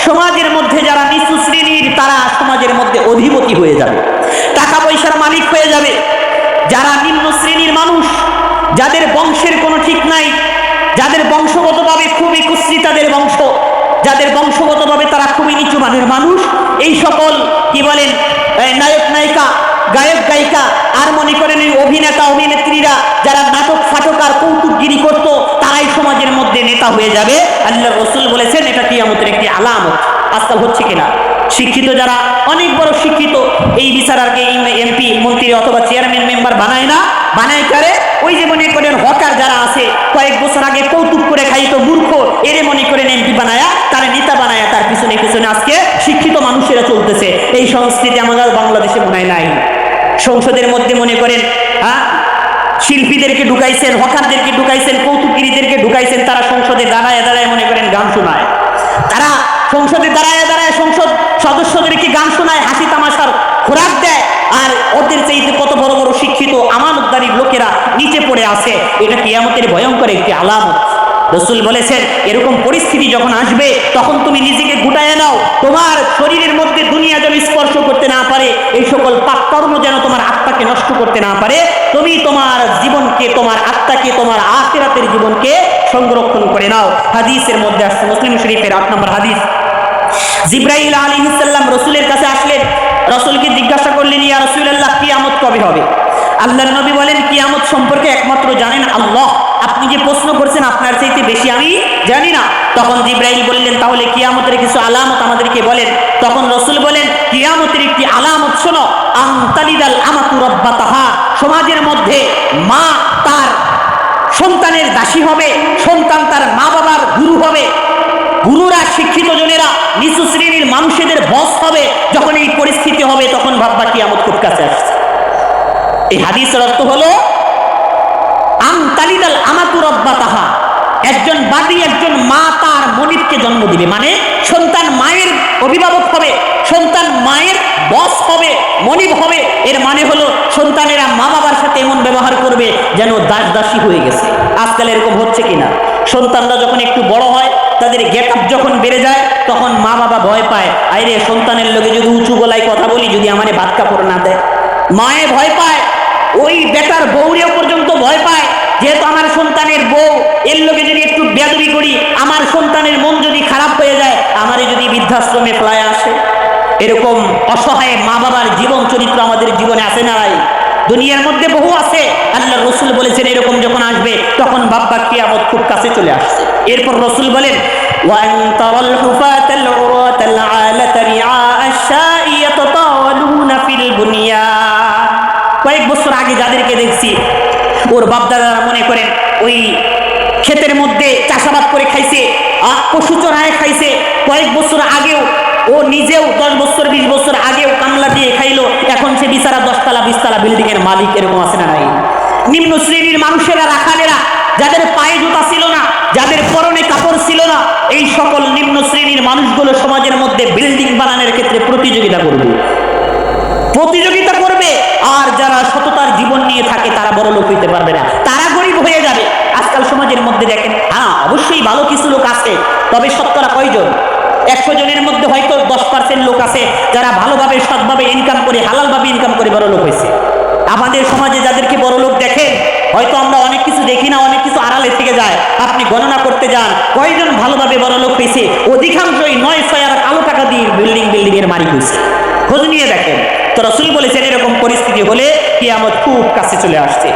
সমাজের মধ্যে যারা নিচু শ্রেণীর তারা সমাজের মধ্যে অধিপতি হয়ে যাবে, টাকা পয়সার মালিক হয়ে যাবে। যারা নিম্ন শ্রেণীর মানুষ, যাদের বংশের কোনো ঠিক নাই, যাদের বংশগতভাবে খুবই কুৎসিত তাদের বংশ, যাদের বংশগতভাবে তারা খুবই নিচু মানের মানুষ, এই সকল কি বলেন নায়ক নায়িকা, গায়ক গায়িকা, আর মনে করেন এই অভিনেতা অভিনেত্রীরা যারা নাটক ফাটক আর কৌতুকগিরি করত, তারাই সমাজের মধ্যে নেতা হয়ে যাবে। আল্লাহ রাসূল বলেছেন এটা কিয়ামতের একটি আলামত। আজকাল হচ্ছে কিনা শিক্ষিত যারা অনেক বড় শিক্ষিত, এই বিচারকে এমপি মন্ত্রী অথবা চেয়ারম্যান মেম্বার বানায় না, বানায় করে ওই যে মনে করেন হকার যারা আছে, কয়েক বছর আগে কৌতুক করে খাইতো মূর্খ, এরে মনে করেন এমপি বানায়া, তারা নেতা বানায়া, তার পিছনে পিছনে আজকে শিক্ষিত মানুষেরা চলতেছে। এই সংস্কৃতি আমাদের বাংলাদেশে মনে হয় নাই। সংসদের মধ্যে মনে করেন শিল্পীদেরকে ঢুকাইছেন, হকারদেরকে ঢুকাইছেন, কৌতুকগিরিদেরকে ঢুকাইছেন, তারা সংসদে দাঁড়ায় দাঁড়ায় মনে করেন গান শোনায়, তারা সংসদে দাঁড়ায় দাঁড়ায় সংসদ সদস্যদেরকে গান শোনায়, হাসি তামাশার খোরাক দেয়, আর ওদের চাইতে কত বড় বড় শিক্ষিত আমানতদারী লোকেরা নিচে পড়ে আছে। এটা কিয়ামতের ভয়ঙ্কর একটি আলামত। রাসূল বলেছেন এরকম পরিস্থিতি যখন আসবে তখন তুমি নিজেকে গুটায় নাও, তোমার শরীরের মধ্যে দুনিয়া যেন স্পর্শ করতে না পারে, এই সকল পাপ কর্ম যেন তোমার আত্মাকে নষ্ট করতে না পারে, তুমি তোমার জীবনকে, তোমার আত্মাকে, তোমার আখিরাতের জীবনকে সংরক্ষণ করে নাও। হাদিসের মধ্যে আসছে, মুসলিম শরীফের 8 নম্বর হাদিস, জিবরাইল আলাইহিস সালাম রাসূলের কাছে আসলেন, রাসূলকে জিজ্ঞাসা করলেন ইয়া রাসূলুল্লাহ কিয়ামত কবে হবে? আল্লাহর নবী বলেন কিয়ামত সম্পর্কে একমাত্র জানেন আল্লাহ, আপনি যে প্রশ্ন করছেন আপনার চাইতে বেশি আমি জানি না। তখন জিবরাইল বললেন তাহলে কিয়ামতের কিছু আলামত আমাদেরকে বলেন। তখন রাসূল বলেন কিয়ামতের একটি আলামত শোনো, আনতালিদাল আমাতু রাব্বাতাহা, সমাজের মধ্যে মা তার সন্তানের দাসী হবে, সন্তান তার মা বাবার গুরু হবে, গুরুরা শিক্ষিত জনেরা নিচু শ্রেণীর মানুষদের বস হবে। যখন এই পরিস্থিতি হবে তখন ভাববা কিয়ামত খুব কাছে আসছে। এই হাদিসের অর্থ হলো আনতালিদাল আমাতু রাব্বাতাহা, একজন বাদী, একজন মা তার মনিবকে জন্ম দিবে, মানে সন্তান মায়ের অভিভাবক হবে, সন্তান মায়ের বস হবে, মনিব হবে। এর মানে হলো সন্তানেরা মা বাবার সাথে এমন ব্যবহার করবে যেন দাস দাসী হয়ে গেছে। আজকাল এরকম হচ্ছে কিনা? সন্তানরা যখন একটু বড় হয়, তাদের গেট আপ যখন বেড়ে যায়, তখন মা বাবা ভয় পায়, আইরে সন্তানের লোকে যদি উঁচু গলায় কথা বলি, যদি আমারে ভাত কাপড় না দেয়। মায়ে ভয় পায়, ওই বেটার বউরেও পর্যন্ত ভয় পায়, যেহেতু আমার সন্তানের বউ, এর লোকে যদি একটু বেয়াদবি করি, আমার সন্তানের মন যদি খারাপ হয়ে যায়, আমারে যদি বৃদ্ধাশ্রমে ফেলায় আসে। এরকম অসহায় মা বাবার জীবন চরিত্র আমাদের জীবনে আছে না ভাই? দুনিয়ার মধ্যে বহু আছে। আল্লাহ রাসূল বলেছেন এরকম যখন আসবে তখন ভাববা কিয়ামত খুব কাছে চলে আসছে। এরপর রাসূল বলেন ওয়ান তারাল হুফাতাল উরাতাল আলাতা রিআ আশ-শাই ইয়াতাতাওয়ালুনা ফিল বুনিয়ান, কয়েক বছর আগে যাদেরকে দেখছি ওর বাপদাদারা মনে করেন ওই ক্ষেতের মধ্যে চাষাবাদ করে খাইছে, পশু চড়ায় খাইছে, কয়েক বছর আগেও ও নিজেও 10 বছর 20 বছর আগেও কামলা দিয়ে খাইলো, এখন সে বিচারা 10 তলা 20 তলা বিল্ডিং এর মালিক। এরকম আছে না নাই? নিম্ন শ্রেণীর মানুষেরা, রাখালেরা, যাদের পায়ে জুতা ছিল না, যাদের পরনে কাপড় ছিল না, এই সকল নিম্ন শ্রেণীর মানুষগুলো সমাজের মধ্যে বিল্ডিং বানানোর ক্ষেত্রে প্রতিযোগিতা করবে, আর যারা সততার জীবন নিয়ে থাকে তারা বড় লোক হইতে পারবে না, তারা গরিব হয়ে যাবে। আজকাল সমাজের মধ্যে দেখেন, অবশ্যই ভালো কিছু লোক আছে, তবে শতকরা কয়জন? 100 জনের মধ্যে হয়তো 10% লোক আছে যারা ভালোভাবে সৎভাবে ইনকাম করে, হালালভাবে ইনকাম করে বড় লোক হয়েছে। আমাদের সমাজে যাদেরকে বড় লোক দেখেন, হয়তো আমরা অনেক কিছু দেখি না, অনেক কিছু আড়ালে থেকে যায়। আপনি গণনা করতে যান কয়জন ভালোভাবে বড় লোক হয়েছে? অধিকাংশই 9-6 আর কালো টাকা দিয়ে বিল্ডিং এর মালিক হয়েছে। খোঁজ নিয়ে দেখেন। তো রাসূল বলেছেন এরকম পরিস্থিতি হলে কিয়ামত খুব কাছে চলে আসছে।